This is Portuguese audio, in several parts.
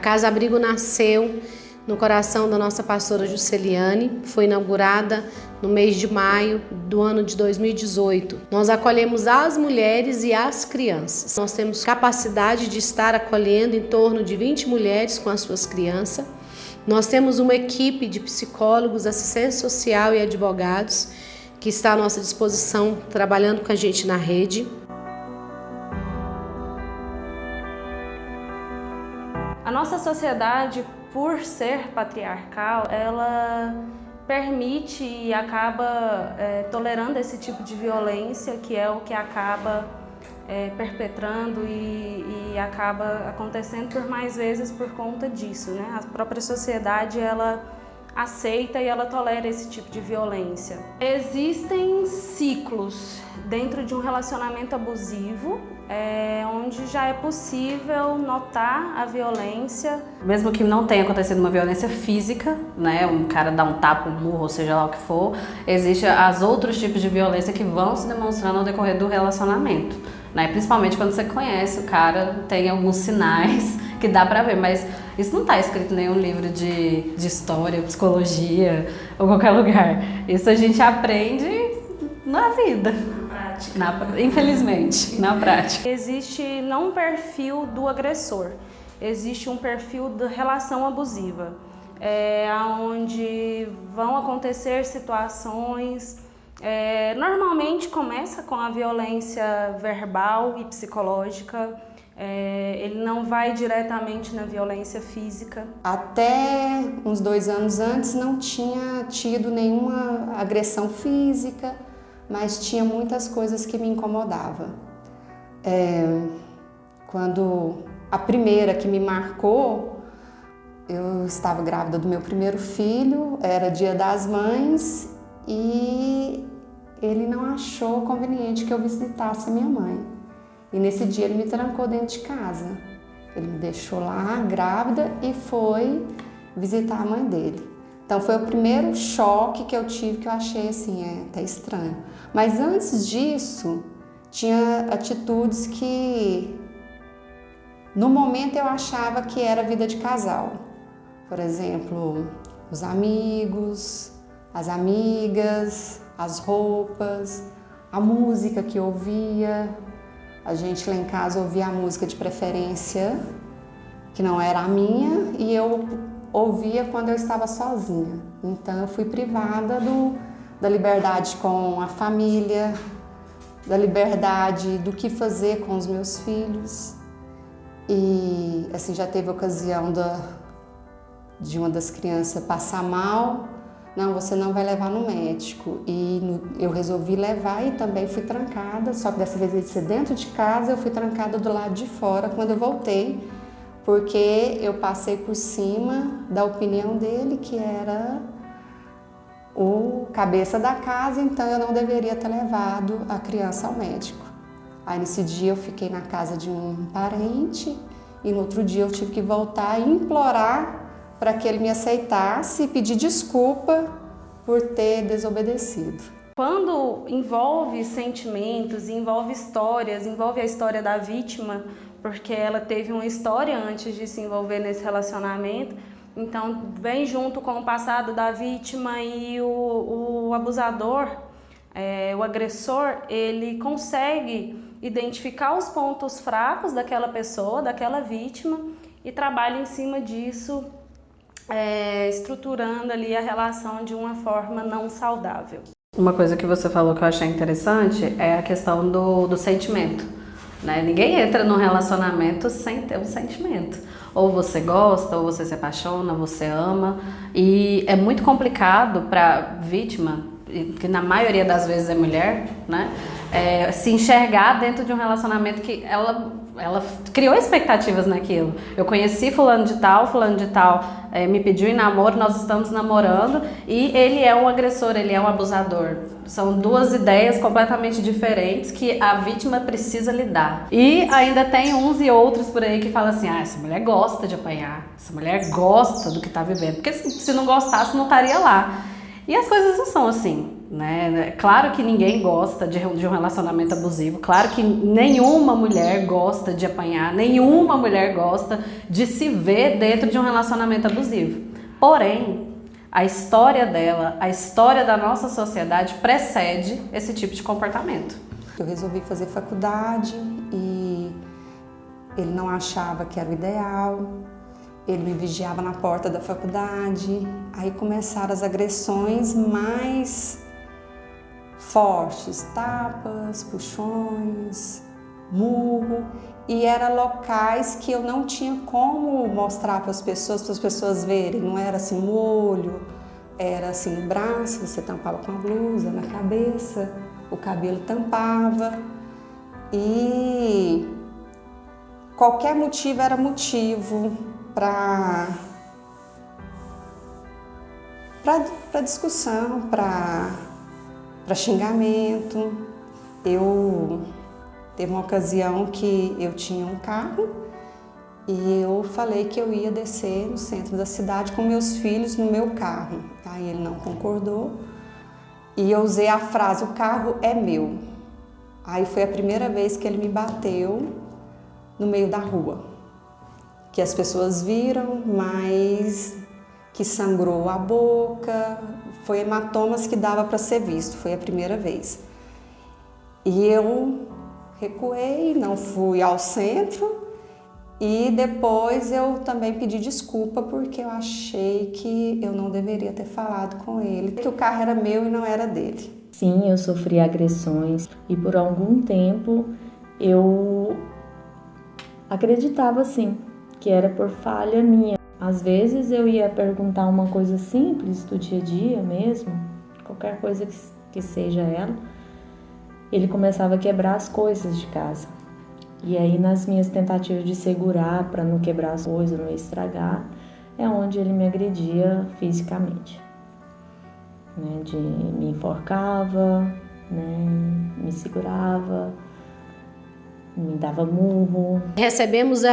Casa Abrigo nasceu no coração da nossa pastora Jusceliane, foi inaugurada no mês de maio do ano de 2018. Nós acolhemos as mulheres e as crianças. Nós temos capacidade de estar acolhendo em torno de 20 mulheres com as suas crianças. Nós temos uma equipe de psicólogos, assistência social e advogados que está à nossa disposição, trabalhando com a gente na rede. A nossa sociedade, por ser patriarcal, ela permite e acaba tolerando esse tipo de violência, que é o que acaba perpetrando e acaba acontecendo por mais vezes por conta disso, né? A própria sociedade, ela aceita e ela tolera esse tipo de violência. Existem ciclos dentro de um relacionamento abusivo, onde já é possível notar a violência. Mesmo que não tenha acontecido uma violência física, né, um cara dá um tapa, um murro, ou seja lá o que for, existem os outros tipos de violência que vão se demonstrando ao decorrer do relacionamento, né? Principalmente quando você conhece o cara, tem alguns sinais que dá pra ver, mas isso não está escrito em nenhum livro de história, psicologia ou qualquer lugar. Isso a gente aprende na vida. Infelizmente, na prática. Existe não um perfil do agressor, existe um perfil da relação abusiva, onde vão acontecer situações, normalmente começa com a violência verbal e psicológica, ele não vai diretamente na violência física. Até uns 2 anos antes não tinha tido nenhuma agressão física, mas tinha muitas coisas que me incomodavam. Quando a primeira que me marcou, eu estava grávida do meu primeiro filho, era Dia das Mães e ele não achou conveniente que eu visitasse a minha mãe. E nesse dia ele me trancou dentro de casa. Ele me deixou lá grávida e foi visitar a mãe dele. Então foi o primeiro choque que eu tive, que eu achei assim, até estranho. Mas antes disso, tinha atitudes que no momento eu achava que era vida de casal. Por exemplo, os amigos, as amigas, as roupas, a música que eu ouvia. A gente lá em casa ouvia a música de preferência, que não era a minha, e eu ouvia quando eu estava sozinha. Então eu fui privada da liberdade com a família, da liberdade do que fazer com os meus filhos. E assim, já teve ocasião de uma das crianças passar mal. Não, você não vai levar no médico. E eu resolvi levar e também fui trancada, só que dessa vez ele ser dentro de casa, eu fui trancada do lado de fora quando eu voltei, porque eu passei por cima da opinião dele, que era o cabeça da casa, então eu não deveria ter levado a criança ao médico. Aí nesse dia eu fiquei na casa de um parente e no outro dia eu tive que voltar e implorar para que ele me aceitasse e pedir desculpa por ter desobedecido. Quando envolve sentimentos, envolve histórias, envolve a história da vítima, porque ela teve uma história antes de se envolver nesse relacionamento, então vem junto com o passado da vítima e o abusador, o agressor, ele consegue identificar os pontos fracos daquela pessoa, daquela vítima, e trabalha em cima disso, estruturando ali a relação de uma forma não saudável. Uma coisa que você falou que eu achei interessante é a questão do sentimento, né? Ninguém entra num relacionamento sem ter um sentimento. Ou você gosta, ou você se apaixona, você ama. E é muito complicado para a vítima, que na maioria das vezes é mulher, né? Se enxergar dentro de um relacionamento que ela criou expectativas naquilo. Eu conheci fulano de tal me pediu em namoro, nós estamos namorando e ele é um agressor, ele é um abusador. São duas ideias completamente diferentes que a vítima precisa lidar. E ainda tem uns e outros por aí que falam assim, essa mulher gosta de apanhar, essa mulher gosta do que está vivendo, porque se não gostasse não estaria lá. E as coisas não são assim. né? Claro que ninguém gosta de um relacionamento abusivo, claro que nenhuma mulher gosta de apanhar, nenhuma mulher gosta de se ver dentro de um relacionamento abusivo. Porém, a história dela, a história da nossa sociedade precede esse tipo de comportamento. Eu resolvi fazer faculdade e ele não achava que era o ideal, ele me vigiava na porta da faculdade, aí começaram as agressões mais fortes, tapas, puxões, murro, e eram locais que eu não tinha como mostrar para as pessoas verem, não era assim no olho, era assim no braço, você tampava com a blusa, na cabeça, o cabelo tampava, e qualquer motivo era motivo para discussão, para xingamento. Teve uma ocasião que eu tinha um carro e eu falei que eu ia descer no centro da cidade com meus filhos no meu carro. Aí ele não concordou e eu usei a frase, o carro é meu. Aí foi a primeira vez que ele me bateu no meio da rua, que as pessoas viram, mas que sangrou a boca, foi hematomas que dava para ser visto, foi a primeira vez. E eu recuei, não fui ao centro e depois eu também pedi desculpa porque eu achei que eu não deveria ter falado com ele, que o carro era meu e não era dele. Sim, eu sofri agressões e por algum tempo eu acreditava sim que era por falha minha. Às vezes eu ia perguntar uma coisa simples do dia a dia mesmo, qualquer coisa que seja ela, ele começava a quebrar as coisas de casa. E aí nas minhas tentativas de segurar para não quebrar as coisas, não estragar, é onde ele me agredia fisicamente. Né? Me enforcava, né? Me segurava, me dava murro. Recebemos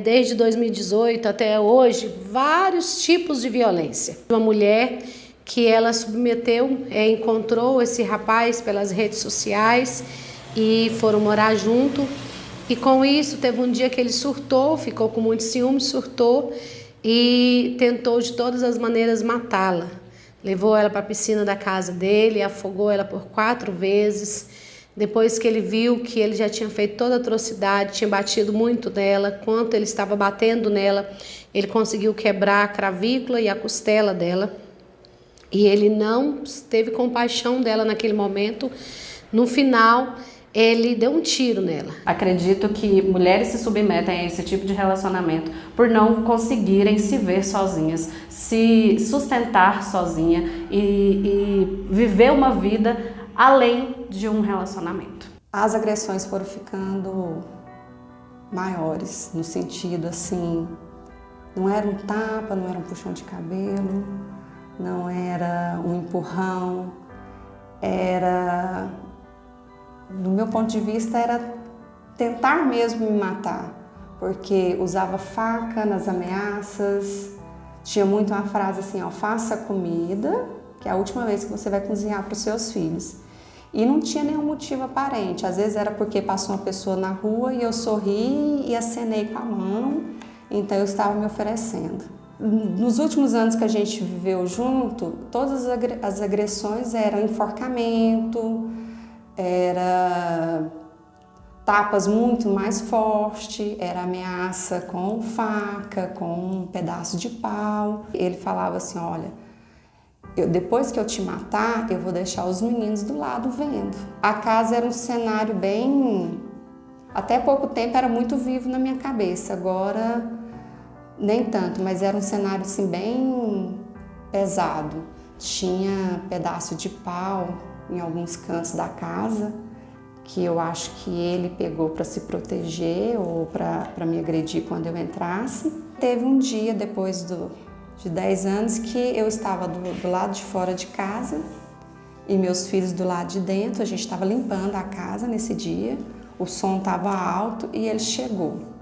desde 2018 até hoje vários tipos de violência. Uma mulher que ela submeteu, encontrou esse rapaz pelas redes sociais e foram morar junto. E com isso teve um dia que ele surtou, ficou com muito ciúme, surtou e tentou de todas as maneiras matá-la. Levou ela para a piscina da casa dele, afogou ela por 4 vezes. Depois que ele viu que ele já tinha feito toda a atrocidade, tinha batido muito nela, quanto ele estava batendo nela, ele conseguiu quebrar a cravícula e a costela dela. E ele não teve compaixão dela naquele momento. No final, ele deu um tiro nela. Acredito que mulheres se submetem a esse tipo de relacionamento por não conseguirem se ver sozinhas, se sustentar sozinha e viver uma vida além de um relacionamento. As agressões foram ficando maiores, no sentido assim, não era um tapa, não era um puxão de cabelo, não era um empurrão, era, do meu ponto de vista, era tentar mesmo me matar, porque usava faca nas ameaças, tinha muito uma frase assim, ó, faça comida, que é a última vez que você vai cozinhar para os seus filhos. E não tinha nenhum motivo aparente, às vezes era porque passou uma pessoa na rua e eu sorri e acenei com a mão, então eu estava me oferecendo. Nos últimos anos que a gente viveu junto, todas as agressões eram enforcamento, era tapas muito mais fortes, era ameaça com faca, com um pedaço de pau. Ele falava assim, olha, depois que eu te matar, eu vou deixar os meninos do lado vendo. A casa era um cenário bem... Até pouco tempo era muito vivo na minha cabeça, agora nem tanto, mas era um cenário assim bem pesado. Tinha pedaço de pau em alguns cantos da casa, que eu acho que ele pegou para se proteger ou para me agredir quando eu entrasse. Teve um dia depois de 10 anos que eu estava do lado de fora de casa e meus filhos do lado de dentro. A gente estava limpando a casa nesse dia, o som estava alto e ele chegou.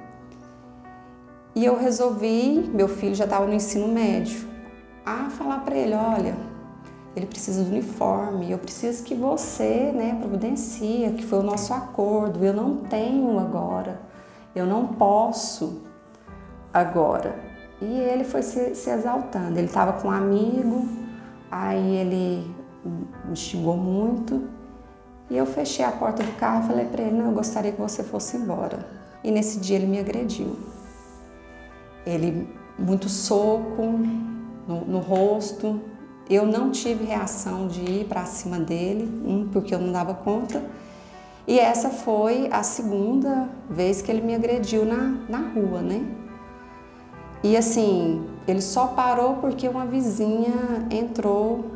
E eu resolvi, meu filho já estava no ensino médio, falar para ele, olha, ele precisa do uniforme, eu preciso que você, né, providencia, que foi o nosso acordo, eu não tenho agora, eu não posso agora. E ele foi se exaltando, ele estava com um amigo, aí ele me xingou muito, e eu fechei a porta do carro e falei para ele, não, eu gostaria que você fosse embora. E nesse dia ele me agrediu. Ele, muito soco no rosto, eu não tive reação de ir para cima dele, porque eu não dava conta. E essa foi a segunda vez que ele me agrediu na rua, né? E assim, ele só parou porque uma vizinha entrou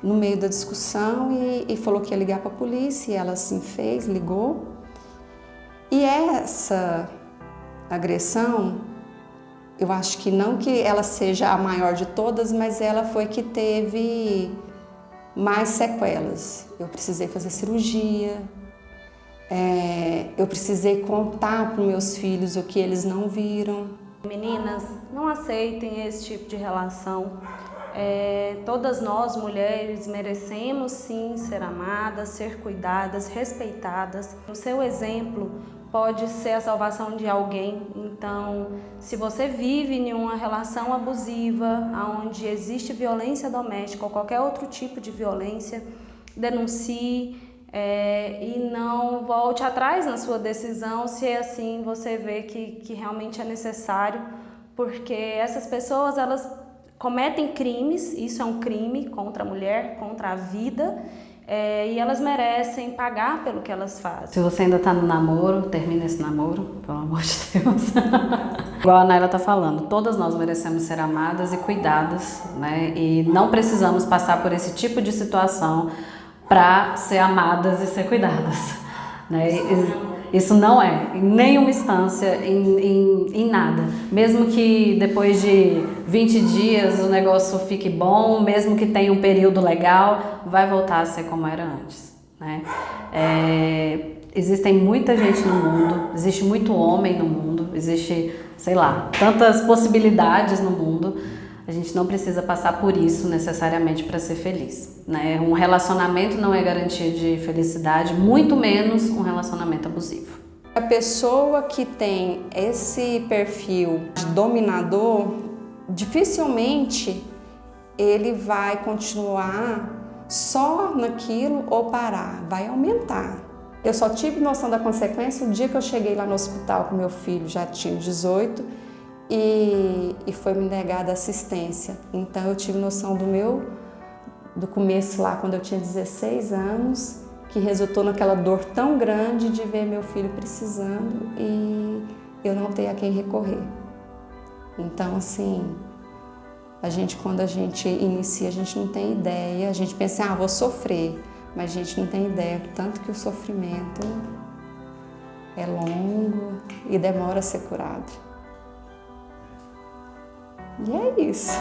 no meio da discussão e falou que ia ligar para a polícia, e ela assim fez, ligou. E essa agressão, eu acho que não que ela seja a maior de todas, mas ela foi que teve mais sequelas. Eu precisei fazer cirurgia, eu precisei contar para os meus filhos o que eles não viram. Meninas, não aceitem esse tipo de relação. Todas nós, mulheres, merecemos sim ser amadas, ser cuidadas, respeitadas. O seu exemplo pode ser a salvação de alguém. Então, se você vive em uma relação abusiva, onde existe violência doméstica ou qualquer outro tipo de violência, denuncie e não volte atrás na sua decisão, se assim você vê que realmente é necessário, porque essas pessoas, elas cometem crimes, isso é um crime contra a mulher, contra a vida, e elas merecem pagar pelo que elas fazem. Se você ainda tá no namoro, termina esse namoro, pelo amor de Deus. Igual a Naila tá falando, todas nós merecemos ser amadas e cuidadas, né? E não precisamos passar por esse tipo de situação para ser amadas e ser cuidadas, né? Isso não é, em nenhuma instância, em nada. Mesmo que depois de 20 dias o negócio fique bom, mesmo que tenha um período legal, vai voltar a ser como era antes, né? Existem muita gente no mundo, existe muito homem no mundo, existe, sei lá, tantas possibilidades no mundo. A gente não precisa passar por isso necessariamente para ser feliz, né? Um relacionamento não é garantia de felicidade, muito menos um relacionamento abusivo. A pessoa que tem esse perfil de dominador, dificilmente ele vai continuar só naquilo ou parar, vai aumentar. Eu só tive noção da consequência o dia que eu cheguei lá no hospital com meu filho, já tinha 18, e foi me negada assistência. Então eu tive noção do começo lá, quando eu tinha 16 anos, que resultou naquela dor tão grande de ver meu filho precisando e eu não ter a quem recorrer. Então assim, quando a gente inicia, a gente não tem ideia, a gente pensa, vou sofrer, mas a gente não tem ideia do tanto que o sofrimento é longo e demora a ser curado. E é isso.